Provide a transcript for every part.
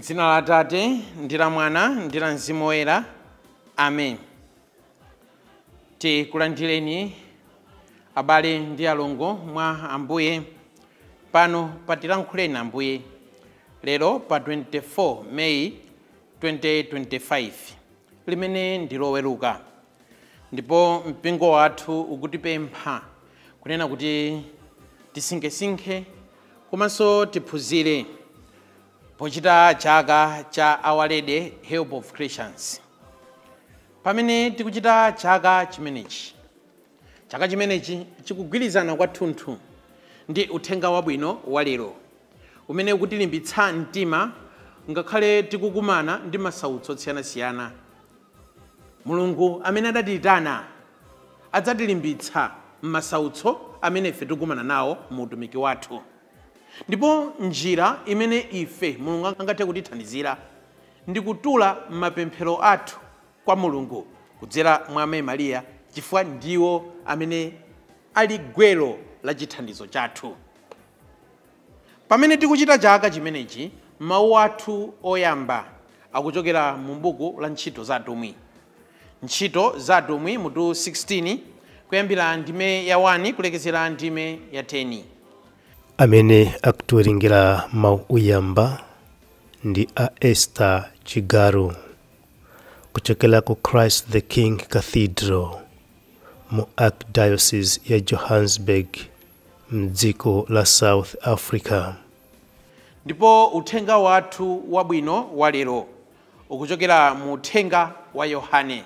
M'dzina la Atate ndi la Mwana ndi la Mzimu Woyera. Amen. Tikulandireni abale ndi alongo mwa Ambuye pano patilankhuleni Ambuye lero pa 24 Meyi 2025 limene ndi loweruka, ndipo mpingo wathu ukutipempha kunena kuti tisinkhesinkhe komanso tiphunzire pochita chaka cha Our Lady Help of Christians. Pamene tikuchita chaka chimenechi chikugwirizana kwathunthu ndi uthenga wabwino wa lero umene ukutilimbitsa mtima ngakhale tikukumana ndi masautso osiyanasiyana. Mulungu amene adatiyitana adzatilimbitsa m'masautso amene ife tikukumana nawo mu utumiki wathu. Ndipo njira imene ife Mulungu angathe kutithandizira ndi kutula mapemphero athu kwa Mulungu kudzera mwa Mayi Mariya, chifukwa ndiwo amene ali gwero la chithandizo chathu. Pamene tikuchita chaka chimenechi, mawu athu oyamba akuchokera mu buku la Ntchito za Atumwi. Ntchito za Atumwi mutu 16 kuyambira ndime ya 1 kulekezera ndime ya 10. Amene akutiwerengera mawu oyamba ndi a Esther Chigaru kuchokera ku Christ the King Cathedral mu Archdiocese ya Johannesburg mdziko la South Africa. Ndipo uthenga wathu wabwino wa lero ukuchokera mu uthenga wa Yohane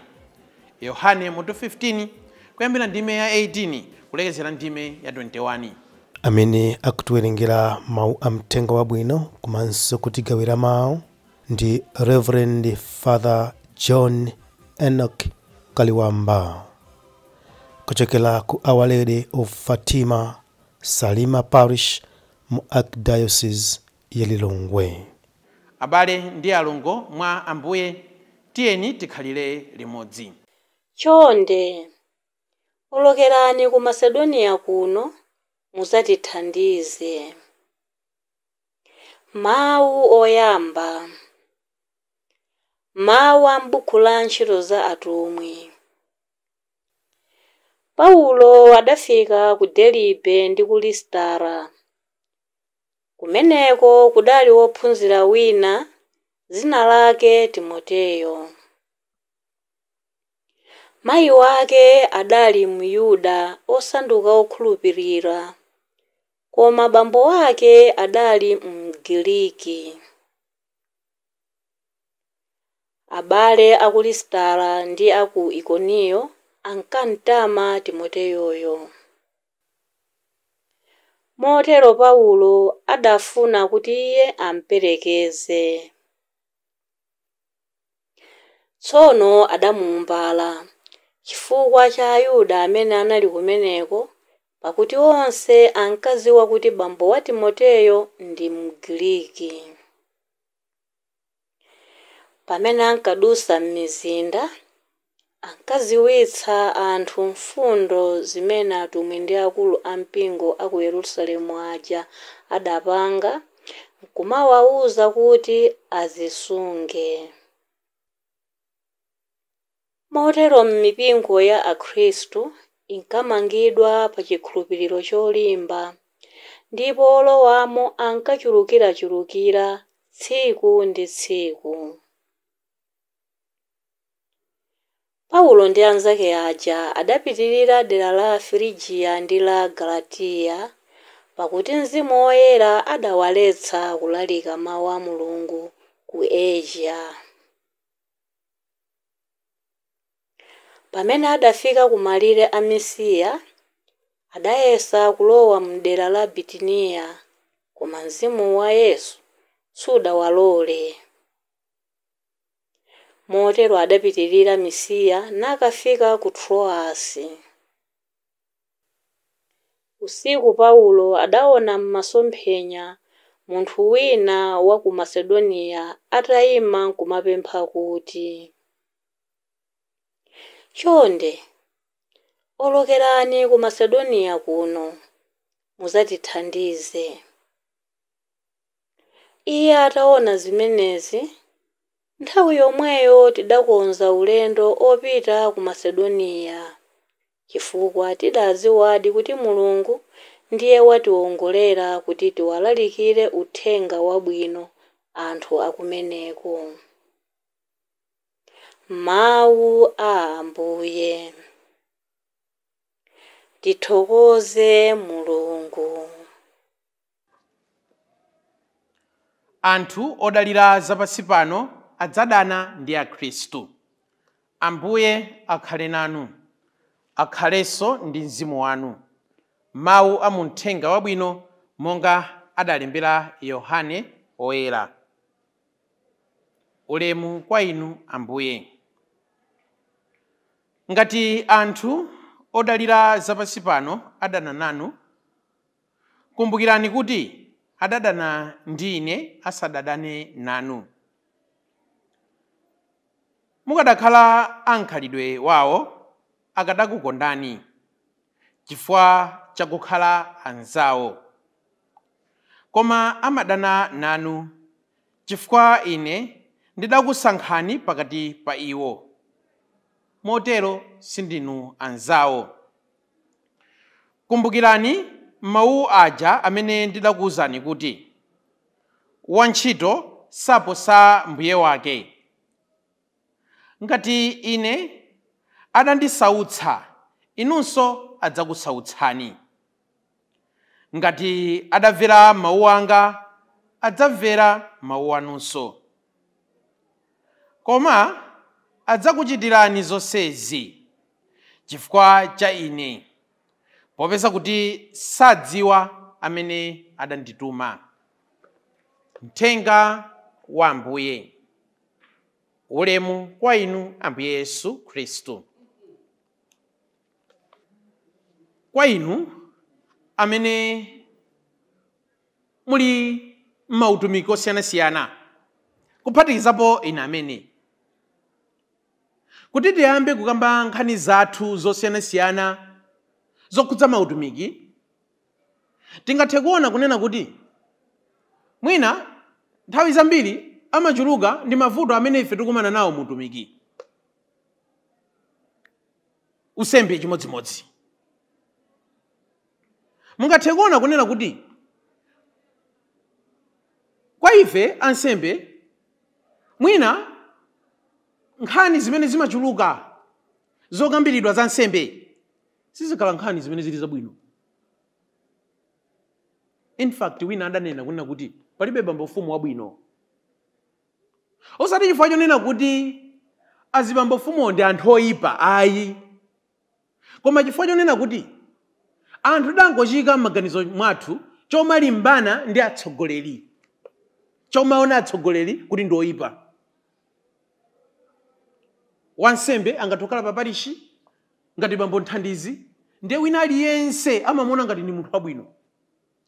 mutu 15 kuyambira ndime ya 18 kulekezera ndime ya 21. Amene akutiwerengera mawu amthenga wabwino komanso kutigawira mawu ndi Reverend Father John Enoch Kaliwamba kuchokera ku Our Lady of Fatima Salima Parish mu Archdiocese ya Lilongwe. Abale ndi alongo mwa Ambuye, tiyeni tikhalire limodzi. Chonde olokerani ku Macedonia kuno muzatithandize. Mawu oyamba. Mawu a m'buku la Ntchito za Atumwi. Paulo adafika ku Delibe ndi ku Listara. Kumeneko kudali wophunzira wina dzina lake Timoteyo. Mayi wake adali Myuda osanduka okhulupirira, koma bambo wake adali Mgiriki. Abale aku Listara ndi aku Ikoniyo ankantama Timoteyoyo. Motero Paulo adafuna kuti iye amperekeze. Tsono adamuumbala chifukwa cha Ayuda amene anali kumeneko, pakuti onse ankadziwa kuti bambo wa Timoteyo ndi Mgiriki. Pamene ankadusa m'mizinda, ankadziwitsa anthu mfundo zimene atumwi ndi akulu ampingo aku Yerusalemu aja adapanga, nkumawawuza kuti azisunge. Motero m'mipingo ya Akhristu inkamangidwa pa chikhulupiriro cholimba, ndipo olowamo ankachulukirachulukira tsiku ndi tsiku. Paulo ndi anzake aja adapitirira dera la Frigia ndi la Galatiya, pakuti Mzimu Woyera adawaletsa kulalika mawu a Mulungu ku Asia. Pamene adafika ku malire a Misiya, adayesa kulowa m'dera la Bitiniya, koma Mzimu wa Yesu sudawalole. Motero adapitirira Misiya nakafika ku Troasi. Usiku Paulo adaona m'masomphenya munthu wina wa ku Macedonia atayima nkumapempha kuti, chonde olokerani ku Macedonia kuno muzatithandize. Iye ataona zimenezi, nthawi yomweyo tidakonza ulendo opita ku Masedoniya, chifukwa tidadziwadi kuti Mulungu ndiye watiwongolera kuti tiwalalikire uthenga wabwino anthu akumeneko. Mawu a Ambuye. Tithokoze Mulungu. Anthu odalira zapansi pano adzadana ndi Akhristu. Ambuye akhale nanu, akhalenso ndi mzimu wanu. Mawu a mu Uthenga Wabwino monga adalembera Yohane Woyera. Ulemu kwa inu Ambuye. Ngati anthu odalira zapansi pano adana nanu, kumbukirani kuti adadana ndi ine asadadane nanu. Mukadakhala ankhalidwe wawo akadakukondani chifukwa chakukhala anzawo. Koma amadana nanu chifukwa ine ndidakusankhani pakati pa iwo. Motero sindinu anzawo. Kumbukirani mawu aja amene ndidakuwuzani kuti wantchito saposa mbuye wake. Ngati ine adandisautsa, inunso adzakusautsani. Ngati adamvera mawu anga, adzamvera mawu anunso. Koma adzakuchitirani zonsezi chifukwa cha ine, popeza kuti sadziwa amene adandituma. Uthenga wa Ambuye. Ulemu kwa inu Ambuye Yesu Khristu. Kwa inu amene muli m'mautumiki osiyanasiyana, kuphatikizapo ine amene, kuti tiyambe kukamba nkhani zathu zosiyanasiyana zokhudza mautumiki, tingathe kuona kunena kuti mwina nthawi zambiri amachuluka ndi mavuto amene ife tikumana nawo mu utumiki. Usembe chimodzimodzi. Mungathe kuona kunena kuti kwa ife ansembe mwina nkhani zimene zimachuluka zokambiridwa za nsembe sizikhala nkhani zimene zili zabwino. In fact, wina adanena kunena kuti palibe bambo mfumu wabwino. Osati chifukwa chonena kuti azibambo mfumu ndi anthu oyipa, ayi. Koma chifukwa chonena kuti anthu dangochika m'maganizo mwathu chomalimbana ndi atsogoleri, chomaona atsogoleri kuti ndi oyipa. Wansembe angatokhala pa parishi ngati bambo nthandizi, ndiye wina aliyense amamuona ngati ndi munthu wabwino.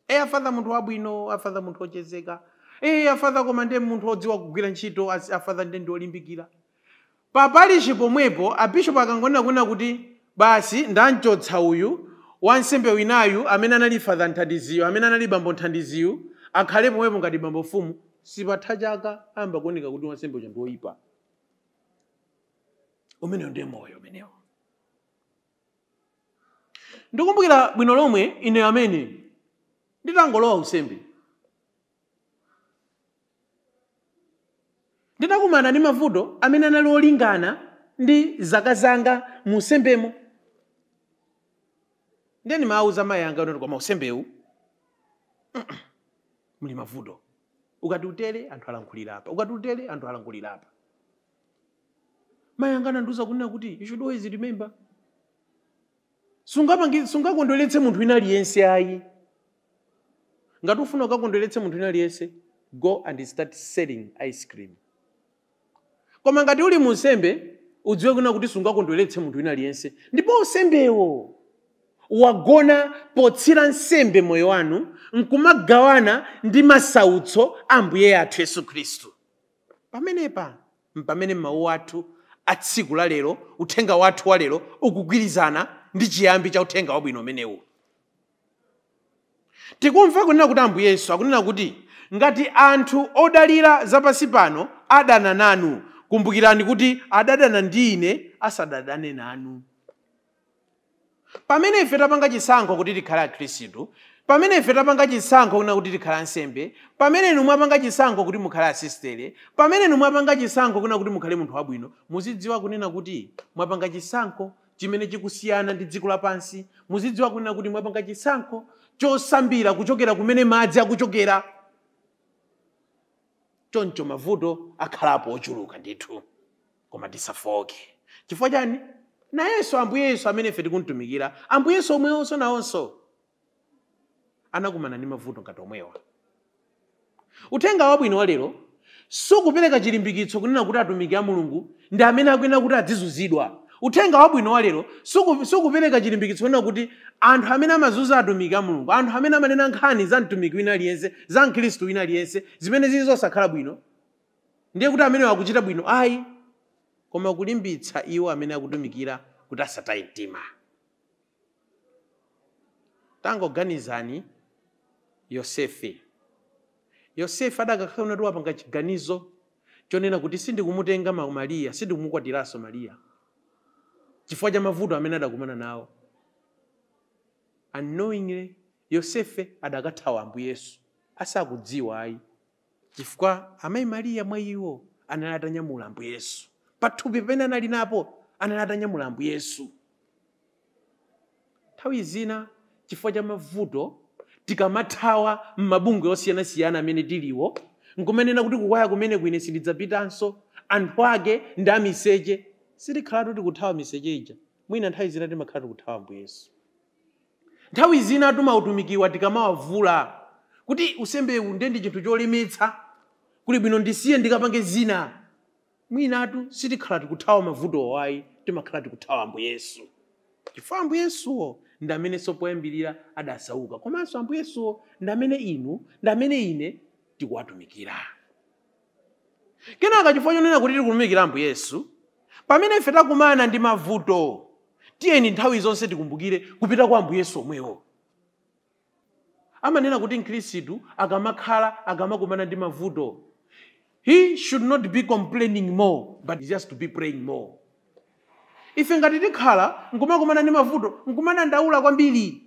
Afatha munthu wabwino, afatha munthu ochezeka. Afatha koma ndiye munthu odziwa kugwira ntchito, afatha ndiye ndi olimbikira. Pa parishi pomwepo abishopu akangonena kunena kuti basi ndanchotsa uyu wansembe winayu amene anali fatha nthandiziyo, amene anali bambo nthandiziyo, akhale pomwepo ngati bambo mfumu, sipatha chaka amba kuoneka kuti wansembe uja ndi oyipa. Umeneyo ndiye moyo umenewo. Ndikumbukira bwino lomwe ine amene nditangolowa usembe, ndidakumana ndi mavuto amene anali olingana ndi zaka zanga mu usembemo. Ndiye ndimawuza mayi anga kuti koma usembewu muli mavuto. Ukati utere anthu alankhulira apa, ukati utere anthu alankhulira apa. Mayi anga anandiwuza kunena kuti you should always remember, sungakondweretse munthu wina aliyense ayi. Ngati ufuna ukakondweretse munthu wina aliyense, go and start selling ice cream. Koma ngati uli mu nsembe, udziwe kunena kuti sungakondweretse munthu wina aliyense, ndipo usembewo wagona potsira nsembe moyo wanu nkumagawana ndi masautso a Mbuye athu Yesu Khristu. Pamenepa mpamene mawu athu a tsiku la lero, uthenga wathu wa lero ukugwirizana ndi chiyambi cha uthenga wabwino umenewu. Tikumva kunena kuti Ambuye Yesu akunena kuti ngati anthu odalira zapansi pano adana nanu, kumbukirani kuti adadana ndi ine asadadane nanu. Pamene ife tapanga chisankho kuti tikhale akhristu, pamene ife tapanga chisankho kuna kuti tikhale ansembe, pamene inu mwapanga chisankho kuti mukhale asistere, pamene inu mwapanga chisankho kuna kuti mukhale munthu wabwino, muzidziwa kunena kuti mwapanga chisankho chimene chikusiyana ndi dziko lapansi. Muzidziwa kunena kuti mwapanga chisankho chosambira kuchokera kumene madzi akuchokera. Choncho mavuto akhalapo ochuluka ndithu, koma tisafoke. Chifukwa chani? Nayenso Ambuye Yesu amene ife tikumtumikira, Ambuye Yesu omwewonso nawonso anakumana ndi mavuto ngati omwewa. Uthenga wabwino wa lero sukupereka chilimbikitso kunena kuti atumiki a Mulungu ndi amene akuyenera kuti adzizuzidwa. Uthenga wabwino wa lero sukupereka chilimbikitso kunena kuti anthu amene amazunza atumiki a Mulungu, anthu amene amanena nkhani za mtumiki wina aliyense, za mkhristu wina aliyense, zimene zili zosakhala bwino, ndiye kuti amene akuchita bwino ayi, koma kulimbitsa iwo amene akutumikira kuti asataye mtima. Tangoganizani Yosefe. Yosefe adakakhala kuti wapanga chiganizo chonena kuti sindikumutenga Mariya, sindikumukwatiranso Mariya, chifukwa cha mavuto amene adakumana nawo. Unknowingly Yosefe adakathawa Ambuye Yesu asakudziwa ayi, chifukwa amayi Mariya mwa iwo anali atanyamula Ambuye Yesu. Pathupi pene anali napo anali atanyamula Ambuye Yesu. Nthawi zina chifukwa cha mavuto tikamathawa m'mabungwe osiyanasiyana amene tiliwo, nkumenena kuti kukwaya kumene kwine sindidzapitanso, anthu ake ndi amiseche, sitikhala kuti kuthawa miseche ija. Mwina nthawi zina timakhala tikuthawa Ambuye Yesu. Nthawi zina tumautumikiwa tikamawavula kuti usembewu ndi chinthu cholemetsa, kuli bwino ndisiye ndikapange zina. Mwinatu sitikhala tikuthawa mavuto ayi, timakhala tikuthawa Ambuye Yesu. Chifukwa Ambuye Yesuwo ndi amene poyambirira adasauka, komanso Ambuye Yesuwo ndi amene inu ndi amene ine tikuwatumikira. Kenaka chifukwa chonena kuti tikutumikira Ambuye Yesu, pamene ife takumana ndi mavuto, tiyeni nthawi zonse tikumbukire kupita kwa Ambuye Yesu omwewo. Amanena kuti mkhristu akamakumana ndi mavuto, he should not be complaining more, but just to be praying more. Ife ngati tikhala nkumakumana ndi mavuto, nkumana ndaula kwambiri,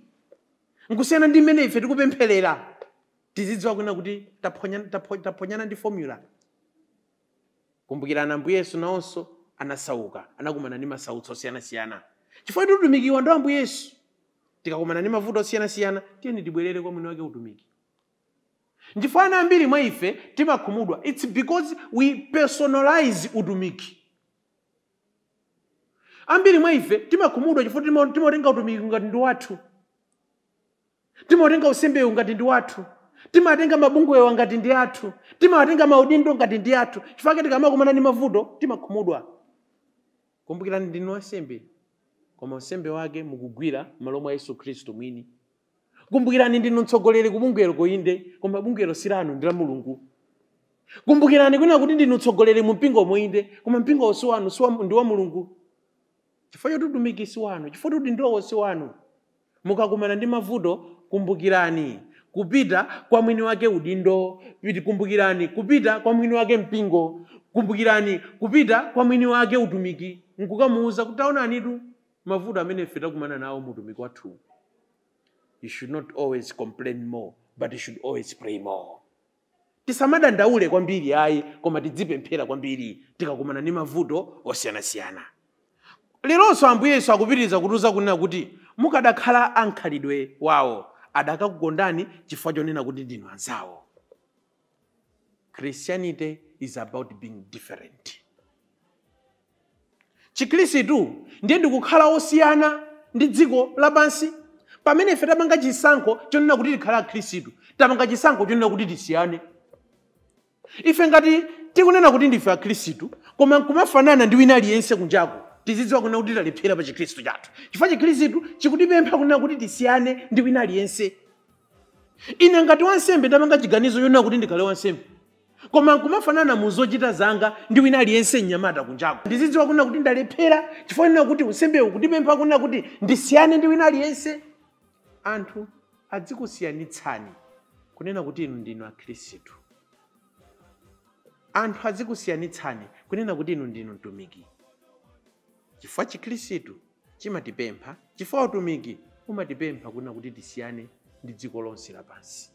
nkusiyana ndi mmene ife tikupempherera, tizidziwa kunena kuti taponyana ndi formula. Kumbukirani Ambuye Yesu nawonso anasauka, anakumana ndi masautso osiyanasiyana. Chifukwa titumikiwa ndi Ambuye Yesu, tikakumana ndi mavuto osiyanasiyana, tiyeni tibwerere kwa mwini wake utumiki. Chifukwa ana ambiri mwa ife timakhumudwa, it's because we personalize utumiki. Ambiri mwa ife timakhumudwa chifukwa timatenga utumiki ngati ndi wathu, timatenga usembewu ngati ndi wathu, timatenga mabungwewa ngati ndi athu, timatenga maudindo ngati ndi athu. Chifukwa tikamakumana ndi mavuto timakhumudwa. Kumbukirani ndinu wansembe, koma usembe wake mukugwira malo mwa Yesu Khristu mwini. Kumbukirani ndinu mtsogoleri ku bungwero koinde, koma bungwero silanu ndi la Mulungu. Kumbukirani kunena kuti ndinu mtsogoleri mu mpingo moinde, koma mpingo si wanu, ndi wa Mulungu. Chifukwa utumiki si wanu, chifukwa kuti ndiwo si wanu. Mukakumana ndi mavuto, kumbukirani kupita kwa mwini wake udindo, kumbukirani kupita kwa mwini wake mpingo, kumbukirani kupita kwa mwini wake utumiki, nkukamuuza kuti taonanitu mavuto amene ife takumana nawo mu utumiki wathu. You should not always complain more, but you should always pray more. Tisamadandaule kwambiri ayi, koma tidzipemphera kwambiri tikakumana ndi mavuto osiyanasiyana. Leronso Ambuye Yesu akupitiriza kutiuza kunena kuti mukadakhala ankhalidwe wawo, adakakukondani chifukwa chonena kuti ndinu anzawo. Christianity is about being different. Chikhristu ndiye ndikukhala osiyana ndi dziko lapansi. Pamene ife tapanga chisankho chonena kuti tikhala akhristu, tapanga chisankho chonena kuti tisiyane. Ife ngati tikunena kuti ndife akhristu, koma nkumafanana ndi wina aliyense kunjako, tizidziwa kunena kuti talephera pa chikhristu chathu. Chifukwa chikhristu chikutipempha kunena kuti tisiyane ndi wina aliyense. Ine ngati wansembe tapanga chiganizo chonena kuti ndikhale wansembe, koma nkumafanana mu zochita zanga ndi wina aliyense mnyamata kunjako, ndizidziwa kunena kuti ndalephera chifukwa kunena kuti unsembewu kutipempha kunena kuti ndisiyane ndi wina aliyense. Anthu adzikusiyanitsani kunena kuti inu ndinu akhristu. Anthu azikusiyanitsani kunena kuti inu ndinu mtumiki. Chifukwa chikhristu chimatipempha, chifukwa utumiki umatipempha kunena kuti tisiyane ndi dziko lonse lapansi.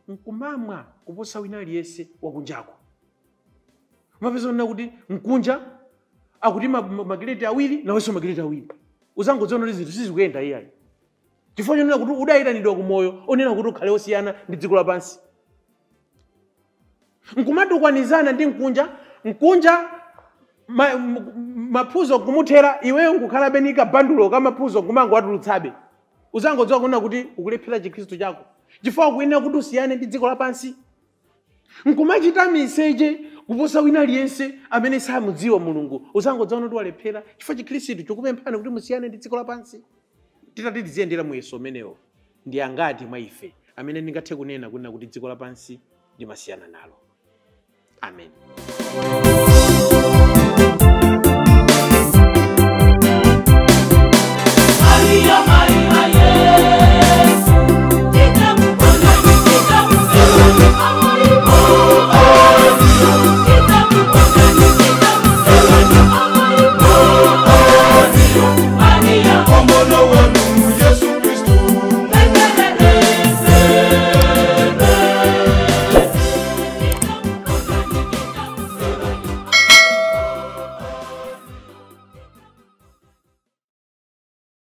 Nkumamwa kuposa wina aliyense wakunjako. Mapeza kunena kuti mkunja akuti magileti awiri nawenso magileti awiri. Uzangodziona kuti zinthu sizikuyenda iyayi. Chifukwa chonena kuti udayitanidwa kumoyo onena kuti ukhale osiyana ndi dziko lapansi. Nkumatukwanizana ndi mkunja maphuzo kumuthera iweyo nkukhala benika bandulo kamaphuzo kumango watulutsabe. Uzangodziwa kunena kuti ukulephera chikhristu chako. Chifukwa kuyenera kuti usiyane ndi dziko lapansi. Nkumachita miseche kuposa wina aliyense amene samudziwa Mulungu. Uzangodziwa kuti walephera chifukwa chikhristu chikupemphani kuti musiyane ndi dziko lapansi. Titati tiziyendera muyeso umenewo. Ndi angati mwa ife amene ndingathe kunena kuti dziko lapansi limasiyana nalo. Amen.